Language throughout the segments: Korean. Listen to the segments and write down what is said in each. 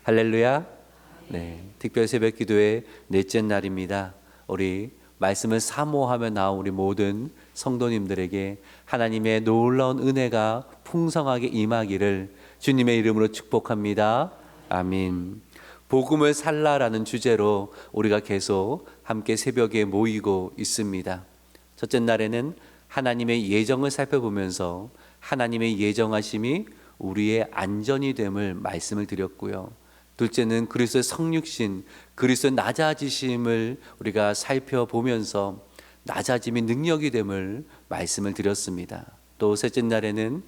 할렐루야. 네, 특별 새벽 기도의 넷째 날입니다. 우리 말씀을 사모하며 나온 우리 모든 성도님들에게 하나님의 놀라운 은혜가 풍성하게 임하기를 주님의 이름으로 축복합니다. 아멘. 복음을 살라라는 주제로 우리가 계속 함께 새벽에 모이고 있습니다. 첫째 날에는 하나님의 예정을 살펴보면서 하나님의 예정하심이 우리의 안전이 됨을 말씀을 드렸고요. 둘째는 그리스도의 성육신, 그리스도의 낮아지심을 우리가 살펴보면서 낮아짐이 능력이 됨을 말씀을 드렸습니다. 또 셋째 날에는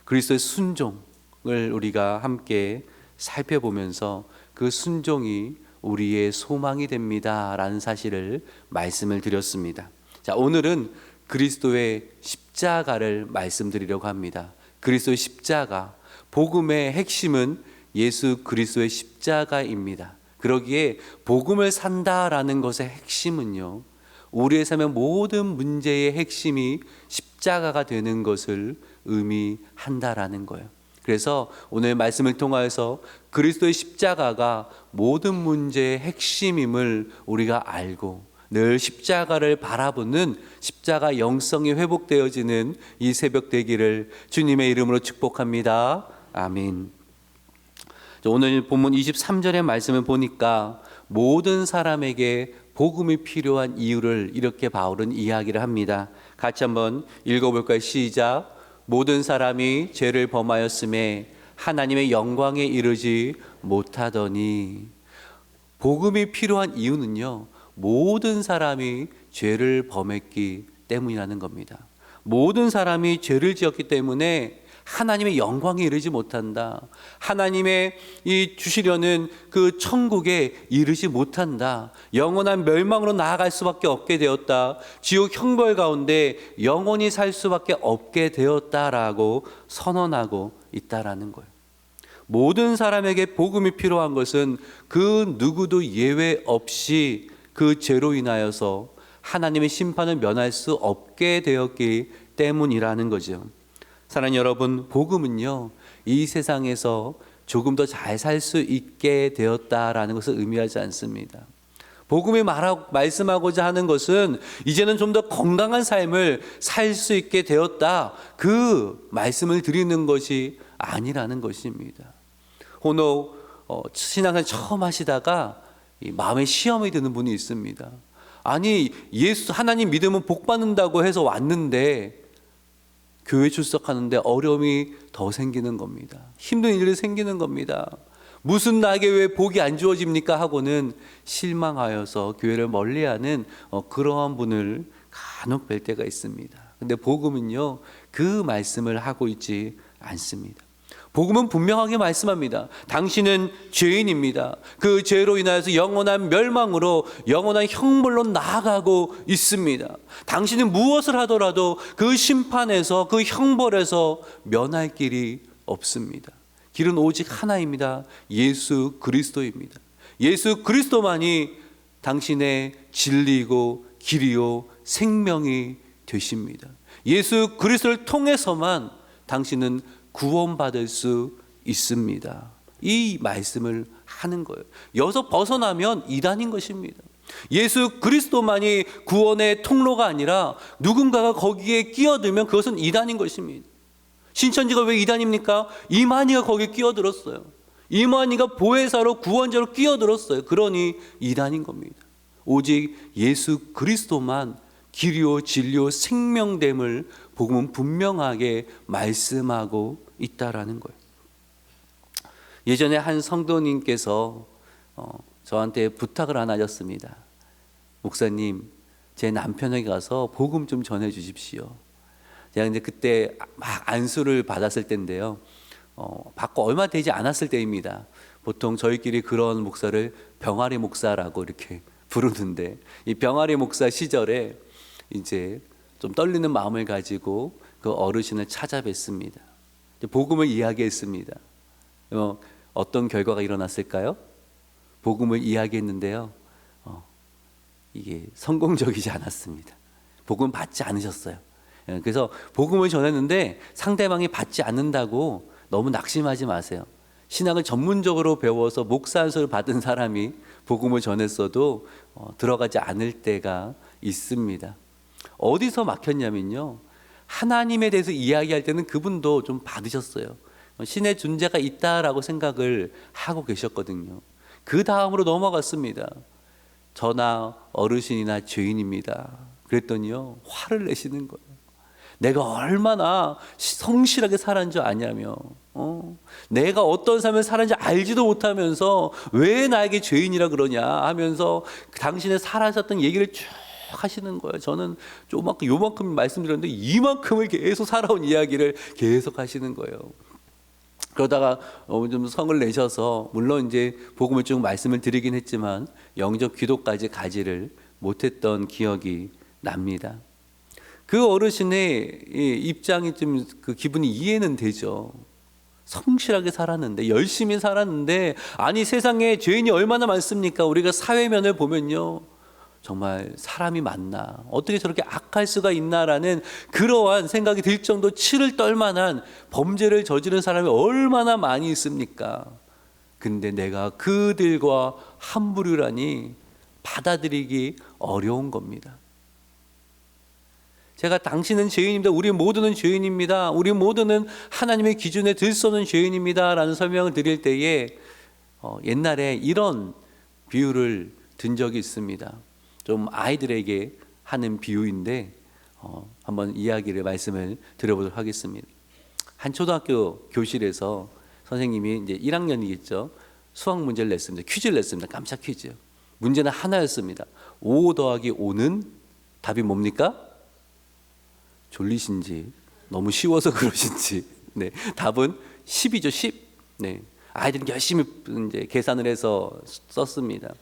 그리스도의 순종을 우리가 함께 살펴보면서 그 순종이 우리의 소망이 됩니다 라는 사실을 말씀을 드렸습니다. 자, 오늘은 그리스도의 십자가를 말씀드리려고 합니다. 그리스도의 십자가, 복음의 핵심은 예수 그리스도의 십자가입니다. 그러기에 복음을 산다라는 것의 핵심은요, 우리의 삶의 모든 문제의 핵심이 십자가가 되는 것을 의미한다라는 거예요. 그래서 오늘 말씀을 통하여서 그리스도의 십자가가 모든 문제의 핵심임을 우리가 알고 늘 십자가를 바라보는 십자가 영성이 회복되어지는 이 새벽 되기를 주님의 이름으로 축복합니다. 아멘. 오늘 본문 23절의 말씀을 보니까 모든 사람에게 복음이 필요한 이유를 이렇게 바울은 이야기를 합니다. 같이 한번 읽어볼까요? 시작. 모든 사람이 죄를 범하였음에 하나님의 영광에 이르지 못하더니. 복음이 필요한 이유는요, 모든 사람이 죄를 범했기 때문이라는 겁니다. 모든 사람이 죄를 지었기 때문에 하나님의 영광에 이르지 못한다. 하나님의 이 주시려는 그 천국에 이르지 못한다. 영원한 멸망으로 나아갈 수밖에 없게 되었다. 지옥 형벌 가운데 영원히 살 수밖에 없게 되었다라고 선언하고 있다라는 거예요. 모든 사람에게 복음이 필요한 것은 그 누구도 예외 없이 그 죄로 인하여서 하나님의 심판을 면할 수 없게 되었기 때문이라는 거죠. 사랑하는 여러분, 복음은요, 이 세상에서 조금 더 잘 살 수 있게 되었다라는 것을 의미하지 않습니다. 복음이 말씀하고자 하는 것은 이제는 좀 더 건강한 삶을 살 수 있게 되었다, 그 말씀을 드리는 것이 아니라는 것입니다. 혹 신앙을 처음 하시다가 마음에 시험이 드는 분이 있습니다. 아니, 하나님 믿으면 복 받는다고 해서 왔는데 교회 출석하는데 어려움이 더 생기는 겁니다. 힘든 일이 생기는 겁니다. 무슨 나에게 왜 복이 안 주어집니까 하고는 실망하여서 교회를 멀리하는 그러한 분을 간혹 뵐 때가 있습니다. 근데 복음은요, 그 말씀을 하고 있지 않습니다. 복음은 분명하게 말씀합니다. 당신은 죄인입니다. 그 죄로 인하여서 영원한 멸망으로, 영원한 형벌로 나아가고 있습니다. 당신은 무엇을 하더라도 그 심판에서, 그 형벌에서 면할 길이 없습니다. 길은 오직 하나입니다. 예수 그리스도입니다. 예수 그리스도만이 당신의 진리이고 길이요 생명이 되십니다. 예수 그리스도를 통해서만 당신은 구원받을 수 있습니다. 이 말씀을 하는 거예요. 여기서 벗어나면 이단인 것입니다. 예수 그리스도만이 구원의 통로가 아니라 누군가가 거기에 끼어들면 그것은 이단인 것입니다. 신천지가 왜 이단입니까? 이만희가 거기에 끼어들었어요. 이만희가 보혜사로 구원자로 끼어들었어요. 그러니 이단인 겁니다. 오직 예수 그리스도만 길이요 진리요 생명됨을 복음은 분명하게 말씀하고 있다라는 거예요. 예전에 한 성도님께서 저한테 부탁을 하나 하셨습니다. 목사님, 제 남편에게 가서 복음 좀 전해 주십시오. 제가 이제 그때 막 안수를 받았을 때인데요, 받고 얼마 되지 않았을 때입니다. 보통 저희끼리 그런 목사를 병아리 목사라고 이렇게 부르는데, 이 병아리 목사 시절에 이제 좀 떨리는 마음을 가지고 그 어르신을 찾아뵀습니다. 복음을 이야기했습니다. 어떤 결과가 일어났을까요? 복음을 이야기했는데요, 이게 성공적이지 않았습니다. 복음 받지 않으셨어요. 그래서 복음을 전했는데 상대방이 받지 않는다고 너무 낙심하지 마세요. 신앙을 전문적으로 배워서 목사 안수를 받은 사람이 복음을 전했어도 들어가지 않을 때가 있습니다. 어디서 막혔냐면요, 하나님에 대해서 이야기할 때는 그분도 좀 받으셨어요. 신의 존재가 있다라고 생각을 하고 계셨거든요. 그 다음으로 넘어갔습니다. 저나 어르신이나 죄인입니다. 그랬더니요, 화를 내시는 거예요. 내가 얼마나 성실하게 살았는 줄 아냐며, 내가 어떤 삶을 살았는지 알지도 못하면서 왜 나에게 죄인이라 그러냐 하면서 당신의 살아셨던 얘기를 쭉 하시는 거예요. 저는 요만큼 말씀드렸는데 이만큼을 계속 살아온 이야기를 계속 하시는 거예요. 그러다가 좀 성을 내셔서, 물론 이제 복음을 쭉 말씀을 드리긴 했지만 영접 기도까지 가지를 못했던 기억이 납니다. 그 어르신의 입장이 좀 그 기분이 이해는 되죠. 성실하게 살았는데, 열심히 살았는데, 아니 세상에 죄인이 얼마나 많습니까? 우리가 사회면을 보면요, 정말 사람이 맞나, 어떻게 저렇게 악할 수가 있나라는 그러한 생각이 들 정도 치를 떨만한 범죄를 저지른 사람이 얼마나 많이 있습니까? 근데 내가 그들과 한 부류라니 받아들이기 어려운 겁니다. 제가 당신은 죄인입니다, 우리 모두는 죄인입니다, 우리 모두는 하나님의 기준에 들서는 죄인입니다 라는 설명을 드릴 때에 옛날에 이런 비유를 든 적이 있습니다. 좀 아이들에게 하는 비유인데 한번 말씀을 드려보도록 하겠습니다. 한 초등학교 교실에서 선생님이 이제 1학년이겠죠. 수학 문제를 냈습니다. 퀴즈를 냈습니다. 깜짝 퀴즈. 문제는 하나였습니다. 5 더하기 5는 답이 뭡니까? 졸리신지 너무 쉬워서 그러신지, 네, 답은 10이죠. 10. 네, 아이들은 열심히 이제 계산을 해서 썼습니다.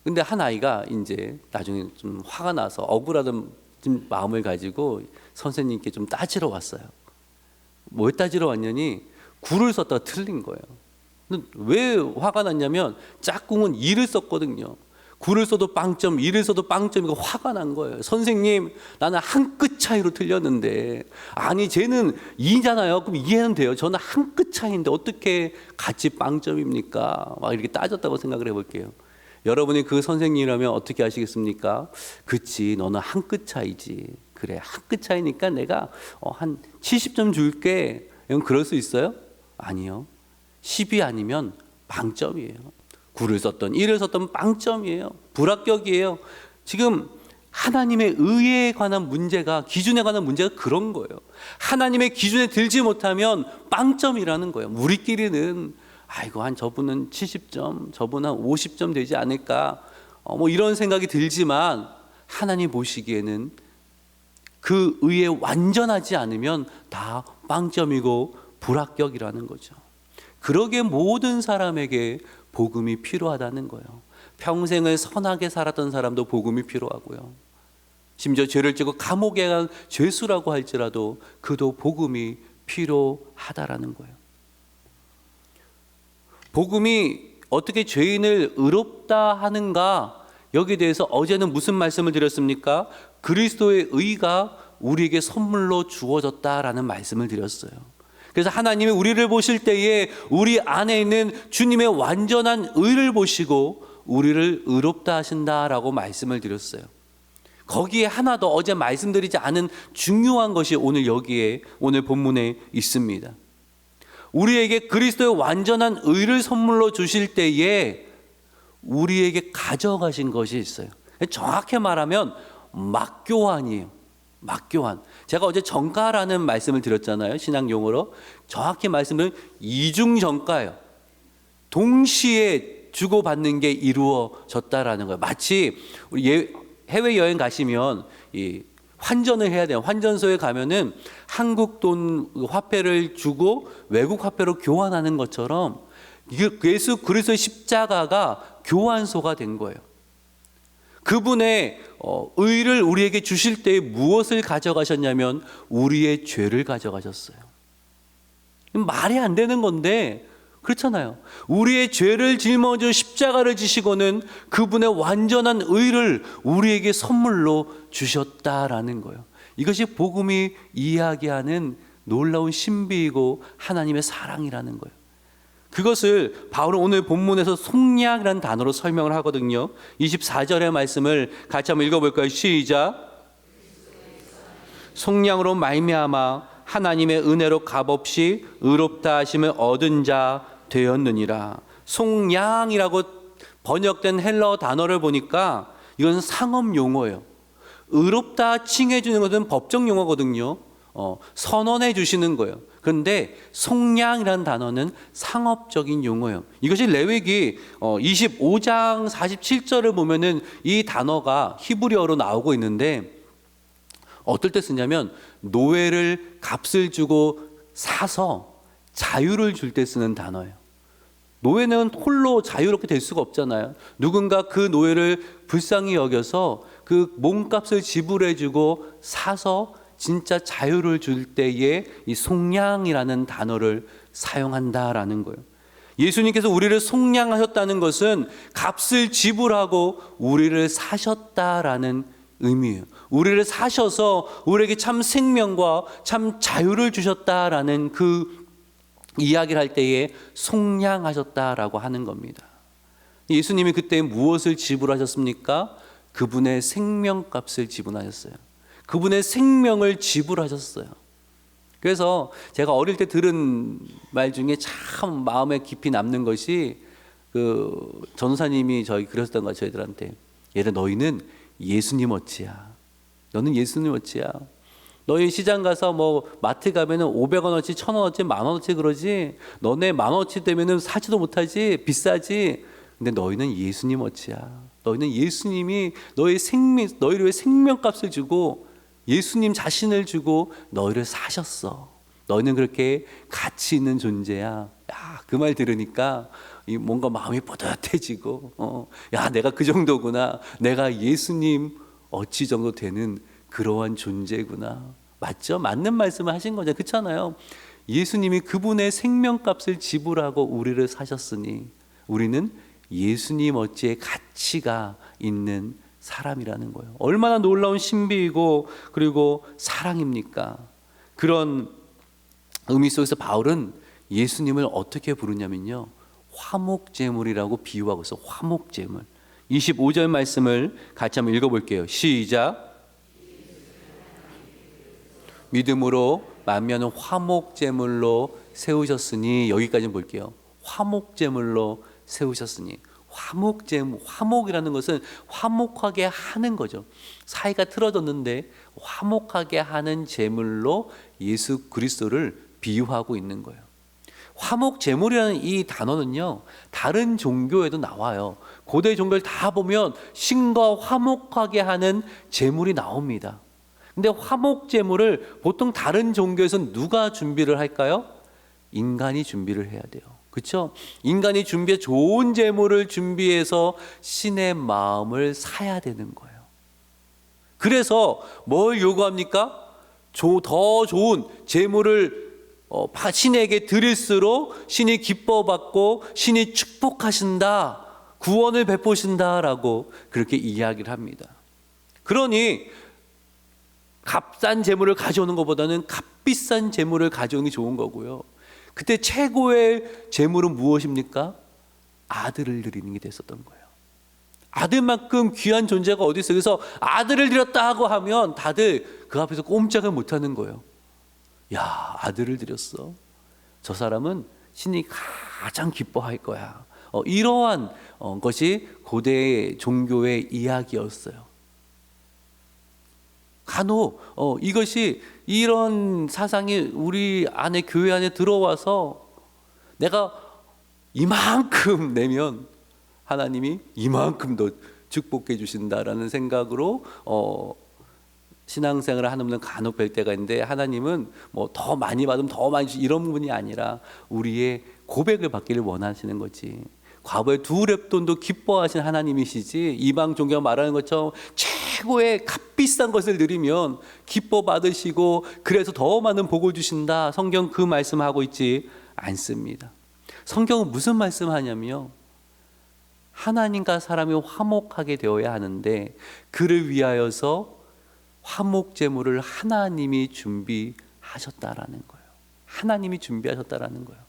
근데 한 아이가 이제 나중에 좀 화가 나서 억울하던 좀 마음을 가지고 선생님께 좀 따지러 왔어요. 뭘 따지러 왔냐니 9를 썼다가 틀린 거예요. 왜 화가 났냐면 짝꿍은 2를 썼거든요. 9를 써도 빵점, 2를 써도 빵점이고 화가 난 거예요. 선생님, 나는 한 끗 차이로 틀렸는데, 아니 쟤는 2잖아요. 그럼 이해는 돼요. 저는 한 끗 차이인데 어떻게 같이 빵점입니까? 막 이렇게 따졌다고 생각을 해볼게요. 여러분이 그 선생님이라면 어떻게 하시겠습니까? 그치, 너는 한 끗 차이지. 그래, 한 끗 차이니까 내가 한 70점 줄게. 이건 그럴 수 있어요? 아니요. 10이 아니면 빵점이에요. 9를 썼던 1을 썼던 빵점이에요. 불합격이에요. 지금 하나님의 의에 관한 문제가, 기준에 관한 문제가 그런 거예요. 하나님의 기준에 들지 못하면 빵점이라는 거예요. 우리끼리는 아이고 한 저분은 70점, 저분은 한 50점 되지 않을까, 뭐 이런 생각이 들지만 하나님 보시기에는 그 의에 완전하지 않으면 다 빵점이고 불합격이라는 거죠. 그러기에 모든 사람에게 복음이 필요하다는 거예요. 평생을 선하게 살았던 사람도 복음이 필요하고요. 심지어 죄를 지고 감옥에 간 죄수라고 할지라도 그도 복음이 필요하다라는 거예요. 복음이 어떻게 죄인을 의롭다 하는가, 여기에 대해서 어제는 무슨 말씀을 드렸습니까? 그리스도의 의가 우리에게 선물로 주어졌다라는 말씀을 드렸어요. 그래서 하나님이 우리를 보실 때에 우리 안에 있는 주님의 완전한 의를 보시고 우리를 의롭다 하신다라고 말씀을 드렸어요. 거기에 하나 더 어제 말씀드리지 않은 중요한 것이 오늘 본문에 있습니다. 우리에게 그리스도의 완전한 의를 선물로 주실 때에 우리에게 가져가신 것이 있어요. 정확히 말하면 막교환이에요. 막교환. 제가 어제 정가라는 말씀을 드렸잖아요. 신앙 용어로. 정확히 말씀드리면 이중정가예요. 동시에 주고받는 게 이루어졌다라는 거예요. 마치 우리 해외여행 가시면 이 환전을 해야 돼요. 환전소에 가면은 한국 돈 화폐를 주고 외국 화폐로 교환하는 것처럼 예수 그리스도의 십자가가 교환소가 된 거예요. 그분의 의를 우리에게 주실 때 무엇을 가져가셨냐면 우리의 죄를 가져가셨어요. 말이 안 되는 건데 그렇잖아요. 우리의 죄를 짊어져 십자가를 지시고는 그분의 완전한 의를 우리에게 선물로 주셨다라는 거예요. 이것이 복음이 이야기하는 놀라운 신비이고 하나님의 사랑이라는 거예요. 그것을 바울은 오늘 본문에서 속량이라는 단어로 설명을 하거든요. 24절의 말씀을 같이 한번 읽어볼까요? 시작. 속량으로 말미암아 하나님의 은혜로 값없이 의롭다 하심을 얻은 자 되었느니라. 속량이라고 번역된 헬라어 단어를 보니까 이건 상업 용어예요. 의롭다 칭해 주는 것은 법정 용어거든요. 선언해 주시는 거예요. 그런데 속량이라는 단어는 상업적인 용어예요. 이것이 레위기 25장 47절을 보면은 이 단어가 히브리어로 나오고 있는데, 어떨 때 쓰냐면 노예를 값을 주고 사서 자유를 줄 때 쓰는 단어예요. 노예는 홀로 자유롭게 될 수가 없잖아요. 누군가 그 노예를 불쌍히 여겨서 그 몸값을 지불해 주고 사서 진짜 자유를 줄 때에 이 속량이라는 단어를 사용한다라는 거예요. 예수님께서 우리를 속량하셨다는 것은 값을 지불하고 우리를 사셨다라는 의미예요. 우리를 사셔서 우리에게 참 생명과 참 자유를 주셨다라는 그 이야기를 할 때에 속량하셨다라고 하는 겁니다. 예수님이 그때 무엇을 지불하셨습니까? 그분의 생명값을 지불하셨어요. 그분의 생명을 지불하셨어요. 그래서 제가 어릴 때 들은 말 중에 참 마음에 깊이 남는 것이, 그 전사님이 그랬던 거예요. 저희들한테. 얘들아, 너희는 예수님 어치야. 너는 예수님 어치야. 너희 시장 가서 뭐 마트 가면은 500원어치, 1000원어치, 만원어치 그러지. 너네 만원어치 되면은 사지도 못하지. 비싸지. 근데 너희는 예수님 어치야. 너희는 예수님이 너희를 위해 생명값을 주고 예수님 자신을 주고 너희를 사셨어. 너희는 그렇게 가치 있는 존재야. 그 말 들으니까 뭔가 마음이 뿌듯해지고, 야, 내가 그 정도구나. 내가 예수님 어치 정도 되는 그러한 존재구나. 맞죠? 맞는 말씀을 하신 거죠. 그렇잖아요. 예수님이 그분의 생명값을 지불하고 우리를 사셨으니 우리는 예수님 어찌의 가치가 있는 사람이라는 거예요. 얼마나 놀라운 신비이고 그리고 사랑입니까? 그런 의미 속에서 바울은 예수님을 어떻게 부르냐면요, 화목제물이라고 비유하고 있어. 화목제물. 25절 말씀을 같이 한번 읽어볼게요. 시작. 믿음으로 만면은 화목제물로 세우셨으니, 여기까지 볼게요. 화목제물로 세우셨으니. 화목이라는 것은 화목하게 하는 거죠. 사이가 틀어졌는데 화목하게 하는 제물로 예수 그리스도를 비유하고 있는 거예요. 화목제물이라는 이 단어는요, 다른 종교에도 나와요. 고대 종교를 다 보면 신과 화목하게 하는 제물이 나옵니다. 근데 화목제물을 보통 다른 종교에서는 누가 준비를 할까요? 인간이 준비를 해야 돼요. 그렇죠? 인간이 좋은 제물을 준비해서 신의 마음을 사야 되는 거예요. 그래서 뭘 요구합니까? 더 좋은 제물을 신에게 드릴수록 신이 기뻐받고 신이 축복하신다, 구원을 베푸신다라고 그렇게 이야기를 합니다. 그러니 값싼 제물을 가져오는 것보다는 값비싼 제물을 가져오는 게 좋은 거고요. 그때 최고의 제물은 무엇입니까? 아들을 드리는 게 됐었던 거예요. 아들만큼 귀한 존재가 어디 있어요? 그래서 아들을 드렸다 하고 하면 다들 그 앞에서 꼼짝을 못하는 거예요. 야, 아들을 드렸어. 저 사람은 신이 가장 기뻐할 거야. 이러한 것이 고대 종교의 이야기였어요. 간혹 이것이, 이런 사상이 우리 안에, 교회 안에 들어와서 내가 이만큼 내면 하나님이 이만큼 더 축복해 주신다라는 생각으로 신앙생활을 하는 분은 간혹 뵐 때가 있는데, 하나님은 뭐 더 많이 받으면 더 많이 주시, 이런 분이 아니라 우리의 고백을 받기를 원하시는 거지. 과거에 두 렙돈도 기뻐하신 하나님이시지, 이방 종교가 말하는 것처럼 최고의 값비싼 것을 드리면 기뻐 받으시고 그래서 더 많은 복을 주신다, 성경 그 말씀하고 있지 않습니다. 성경은 무슨 말씀하냐면요, 하나님과 사람이 화목하게 되어야 하는데 그를 위하여서 화목제물을 하나님이 준비하셨다라는 하셨다라는 거예요. 하나님이 준비하셨다라는 거예요.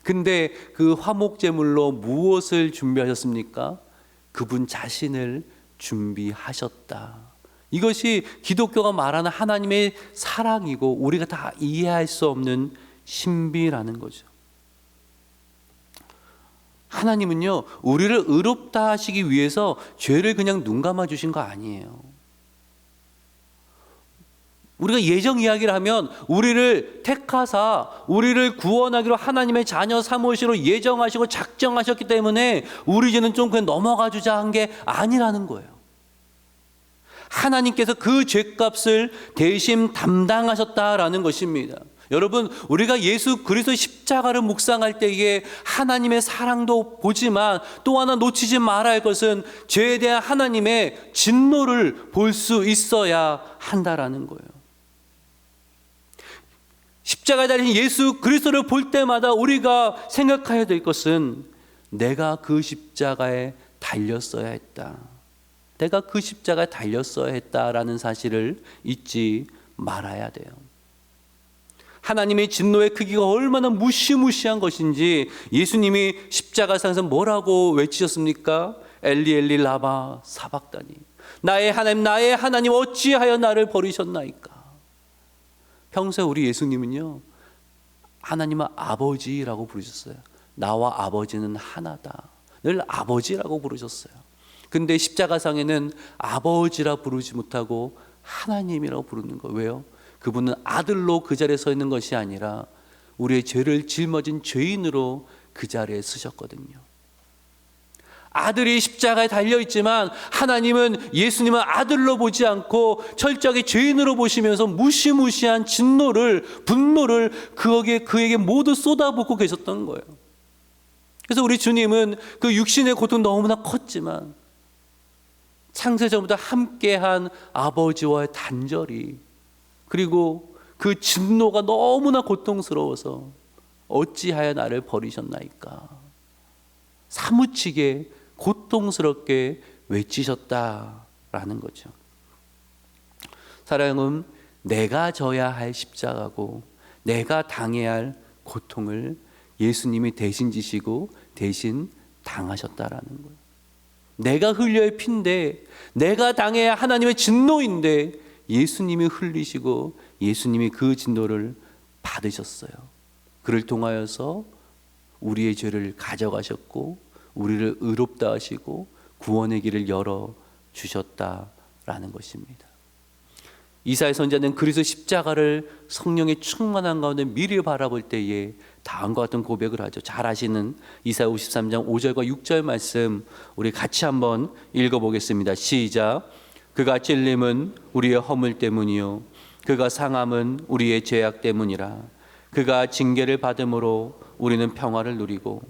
근데 그 화목제물로 무엇을 준비하셨습니까? 그분 자신을 준비하셨다. 이것이 기독교가 말하는 하나님의 사랑이고 우리가 다 이해할 수 없는 신비라는 거죠. 하나님은요, 우리를 의롭다 하시기 위해서 죄를 그냥 눈 감아 주신 거 아니에요. 우리가 예정 이야기를 하면 우리를 택하사 우리를 구원하기로 하나님의 자녀 삼으시로 예정하시고 작정하셨기 때문에 우리 죄는 좀 그냥 넘어가 주자 한 게 아니라는 거예요. 하나님께서 그 죄값을 대신 담당하셨다라는 것입니다. 여러분, 우리가 예수 그리스도의 십자가를 묵상할 때에 하나님의 사랑도 보지만 또 하나 놓치지 말아야 할 것은 죄에 대한 하나님의 진노를 볼 수 있어야 한다라는 거예요. 십자가에 달린 예수 그리스도를 볼 때마다 우리가 생각해야 될 것은 내가 그 십자가에 달렸어야 했다. 내가 그 십자가에 달렸어야 했다라는 사실을 잊지 말아야 돼요. 하나님의 진노의 크기가 얼마나 무시무시한 것인지 예수님이 십자가상에서 뭐라고 외치셨습니까? 엘리 엘리 라마 사박다니, 나의 하나님 어찌하여 나를 버리셨나이까. 평소에 우리 예수님은요, 하나님은 아버지라고 부르셨어요. 나와 아버지는 하나다. 늘 아버지라고 부르셨어요. 근데 십자가상에는 아버지라 부르지 못하고 하나님이라고 부르는 거예요. 왜요? 그분은 아들로 그 자리에 서 있는 것이 아니라 우리의 죄를 짊어진 죄인으로 그 자리에 서셨거든요. 아들이 십자가에 달려있지만 하나님은 예수님은 아들로 보지 않고 철저하게 죄인으로 보시면서 무시무시한 진노를, 분노를 그에게 모두 쏟아붓고 계셨던 거예요. 그래서 우리 주님은 그 육신의 고통 너무나 컸지만 창세전부터 함께한 아버지와의 단절이, 그리고 그 진노가 너무나 고통스러워서 어찌하여 나를 버리셨나이까 사무치게 고통스럽게 외치셨다라는 거죠. 사랑은 내가 져야 할 십자가고 내가 당해야 할 고통을 예수님이 대신 지시고 대신 당하셨다라는 거예요. 내가 흘려야 할 피인데, 내가 당해야 하나님의 진노인데 예수님이 흘리시고 예수님이 그 진노를 받으셨어요. 그를 통하여서 우리의 죄를 가져가셨고 우리를 의롭다 하시고 구원의 길을 열어 주셨다라는 것입니다. 이사야 선지자는 그리스도 십자가를 성령의 충만한 가운데 미리 바라볼 때에 다음과 같은 고백을 하죠. 잘 아시는 이사야 53장 5절과 6절 말씀 우리 같이 한번 읽어보겠습니다. 시작. 그가 찔림은 우리의 허물 때문이요 그가 상함은 우리의 죄악 때문이라. 그가 징계를 받음으로 우리는 평화를 누리고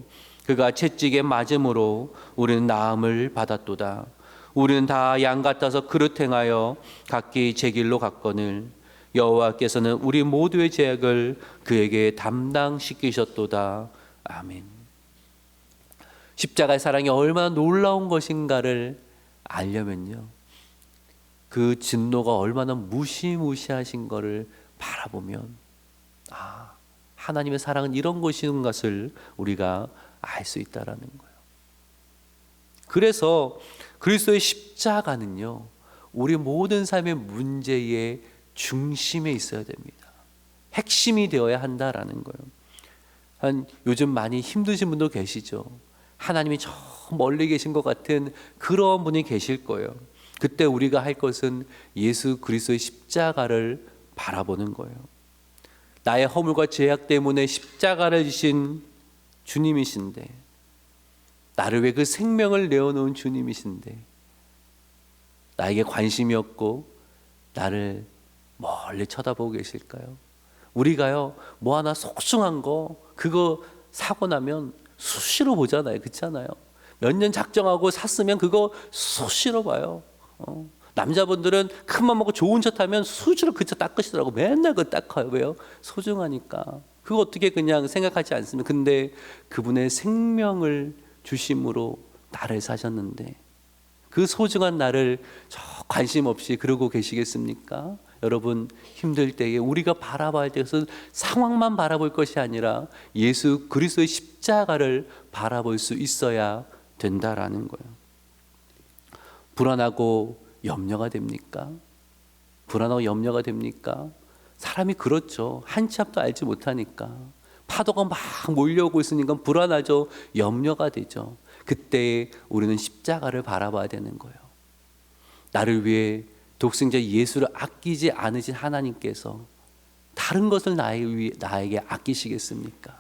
그가 채찍에 맞음으로 우리는 나음을 받았도다. 우리는 다 양 같아서 그릇 행하여 각기 제 길로 갔거늘 여호와께서는 우리 모두의 죄악을 그에게 담당시키셨도다. 아멘. 십자가의 사랑이 얼마나 놀라운 것인가를 알려면요, 그 진노가 얼마나 무시무시하신 것을 바라보면 하나님의 사랑은 이런 것인 것을 우리가 알 수 있다라는 거예요. 그래서 그리스도의 십자가는요, 우리 모든 삶의 문제의 중심에 있어야 됩니다. 핵심이 되어야 한다라는 거예요. 요즘 많이 힘드신 분도 계시죠. 하나님이 저 멀리 계신 것 같은 그런 분이 계실 거예요. 그때 우리가 할 것은 예수 그리스도의 십자가를 바라보는 거예요. 나의 허물과 죄악 때문에 십자가를 지신 주님이신데, 나를 위해 그 생명을 내어놓은 주님이신데 나에게 관심이 없고 나를 멀리 쳐다보고 계실까요? 우리가요, 뭐 하나 속숭한 거 그거 사고 나면 수시로 보잖아요. 그렇잖아요. 몇 년 작정하고 샀으면 그거 수시로 봐요. 남자분들은 큰맘 먹고 좋은 차 타면 수시로 그 차 닦으시더라고. 맨날 그거 닦아요. 왜요? 소중하니까. 그거 어떻게 그냥 생각하지 않습니다. 근데 그분의 생명을 주심으로 나를 사셨는데 그 소중한 나를 저 관심 없이 그러고 계시겠습니까? 여러분, 힘들 때에 우리가 바라봐야 할 것은 상황만 바라볼 것이 아니라 예수 그리스도의 십자가를 바라볼 수 있어야 된다라는 거예요. 불안하고 염려가 됩니까? 불안하고 염려가 됩니까? 사람이 그렇죠. 한치 앞도 알지 못하니까. 파도가 막 몰려오고 있으니까 불안하죠. 염려가 되죠. 그때 우리는 십자가를 바라봐야 되는 거예요. 나를 위해 독생자 예수를 아끼지 않으신 하나님께서 다른 것을 나에게 아끼시겠습니까?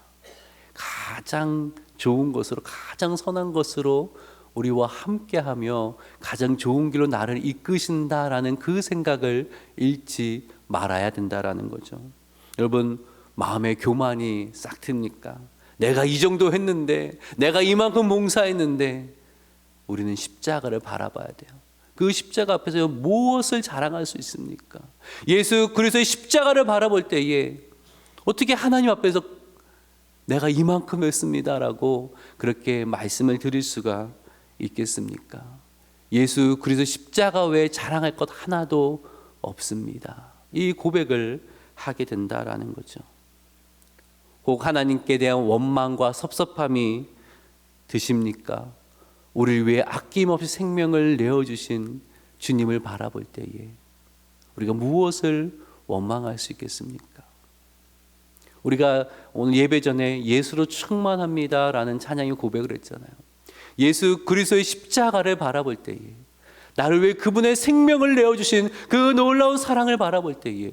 가장 좋은 것으로, 가장 선한 것으로 우리와 함께하며 가장 좋은 길로 나를 이끄신다라는 그 생각을 잃지 말아야 된다라는 거죠. 여러분, 마음에 교만이 싹 틉니까? 내가 이 정도 했는데, 내가 이만큼 봉사했는데. 우리는 십자가를 바라봐야 돼요. 그 십자가 앞에서 무엇을 자랑할 수 있습니까? 예수 그리스도의 십자가를 바라볼 때에 어떻게 하나님 앞에서 내가 이만큼 했습니다라고 그렇게 말씀을 드릴 수가 있겠습니까? 예수 그리스도 십자가 외에 자랑할 것 하나도 없습니다. 이 고백을 하게 된다라는 거죠. 혹 하나님께 대한 원망과 섭섭함이 드십니까? 우리를 위해 아낌없이 생명을 내어주신 주님을 바라볼 때에 우리가 무엇을 원망할 수 있겠습니까? 우리가 오늘 예배 전에 예수로 충만합니다라는 찬양의 고백을 했잖아요. 예수 그리스도의 십자가를 바라볼 때에, 나를 위해 그분의 생명을 내어주신 그 놀라운 사랑을 바라볼 때에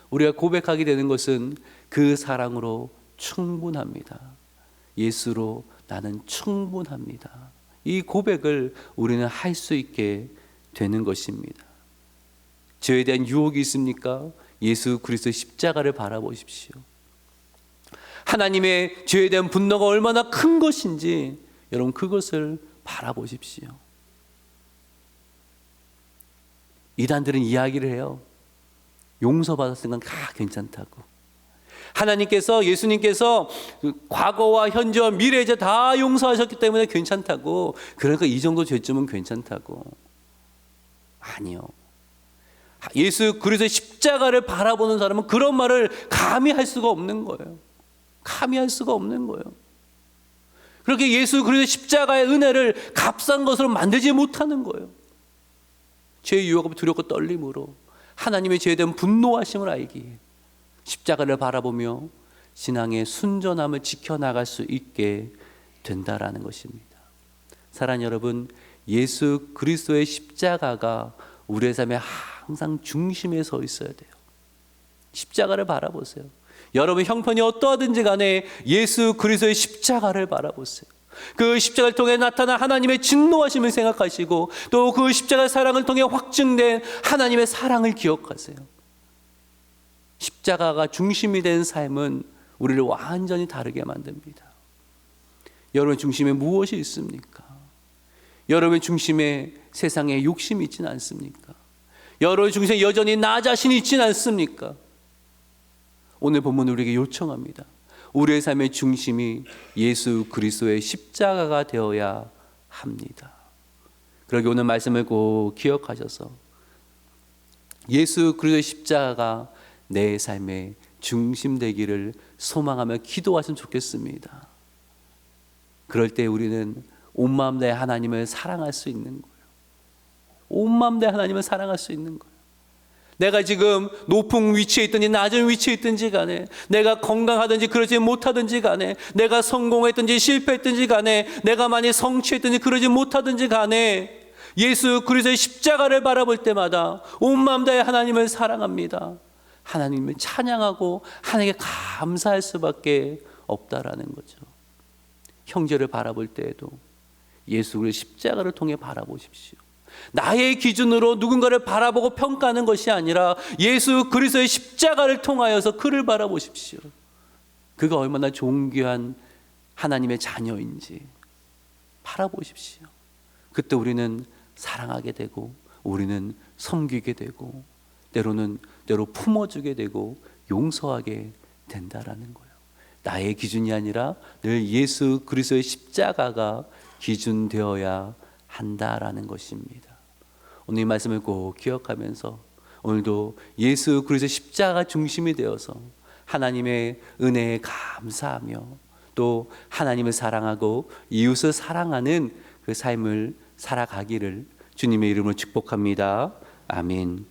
우리가 고백하게 되는 것은 그 사랑으로 충분합니다. 예수로 나는 충분합니다. 이 고백을 우리는 할 수 있게 되는 것입니다. 죄에 대한 유혹이 있습니까? 예수 그리스도의 십자가를 바라보십시오. 하나님의 죄에 대한 분노가 얼마나 큰 것인지 여러분 그것을 바라보십시오. 이단들은 이야기를 해요. 용서받았으니까 다 괜찮다고. 하나님께서, 예수님께서 과거와 현재와 미래 이제 다 용서하셨기 때문에 괜찮다고. 그러니까 이 정도 죄쯤은 괜찮다고. 아니요. 예수 그리스도의 십자가를 바라보는 사람은 그런 말을 감히 할 수가 없는 거예요. 감히 할 수가 없는 거예요. 그렇게 예수 그리스도의 십자가의 은혜를 값싼 것으로 만들지 못하는 거예요. 죄의 유혹과 두렵고 떨림으로 하나님의 죄에 대한 분노하심을 알기에 십자가를 바라보며 신앙의 순전함을 지켜나갈 수 있게 된다라는 것입니다. 사랑하는 여러분, 예수 그리스도의 십자가가 우리의 삶에 항상 중심에 서 있어야 돼요. 십자가를 바라보세요. 여러분 형편이 어떠하든지 간에 예수 그리스도의 십자가를 바라보세요. 그 십자가를 통해 나타난 하나님의 진노하심을 생각하시고 또 그 십자가의 사랑을 통해 확증된 하나님의 사랑을 기억하세요. 십자가가 중심이 된 삶은 우리를 완전히 다르게 만듭니다. 여러분의 중심에 무엇이 있습니까? 여러분의 중심에 세상에 욕심이 있지는 않습니까? 여러분의 중심에 여전히 나 자신이 있지는 않습니까? 오늘 본문은 우리에게 요청합니다. 우리의 삶의 중심이 예수 그리스도의 십자가가 되어야 합니다. 그러기 오늘 말씀을 꼭 기억하셔서 예수 그리스도의 십자가가 내 삶의 중심 되기를 소망하며 기도하시면 좋겠습니다. 그럴 때 우리는 온 마음 다해 하나님을 사랑할 수 있는 거예요. 온 마음 다해 하나님을 사랑할 수 있는 거예요. 내가 지금 높은 위치에 있든지 낮은 위치에 있든지 간에, 내가 건강하든지 그러지 못하든지 간에, 내가 성공했든지 실패했든지 간에, 내가 많이 성취했든지 그러지 못하든지 간에 예수 그리스도의 십자가를 바라볼 때마다 온 마음 다해 하나님을 사랑합니다. 하나님을 찬양하고 하나님께 감사할 수밖에 없다라는 거죠. 형제를 바라볼 때에도 예수 그리스도의 십자가를 통해 바라보십시오. 나의 기준으로 누군가를 바라보고 평가하는 것이 아니라 예수 그리스도의 십자가를 통하여서 그를 바라보십시오. 그가 얼마나 존귀한 하나님의 자녀인지 바라보십시오. 그때 우리는 사랑하게 되고 우리는 섬기게 되고 때로 품어주게 되고 용서하게 된다라는 거예요. 나의 기준이 아니라 늘 예수 그리스도의 십자가가 기준되어야 한다라는 것입니다. 오늘 이 말씀을 꼭 기억하면서 오늘도 예수 그리스도 십자가 중심이 되어서 하나님의 은혜에 감사하며 또 하나님을 사랑하고 이웃을 사랑하는 그 삶을 살아가기를 주님의 이름으로 축복합니다. 아멘.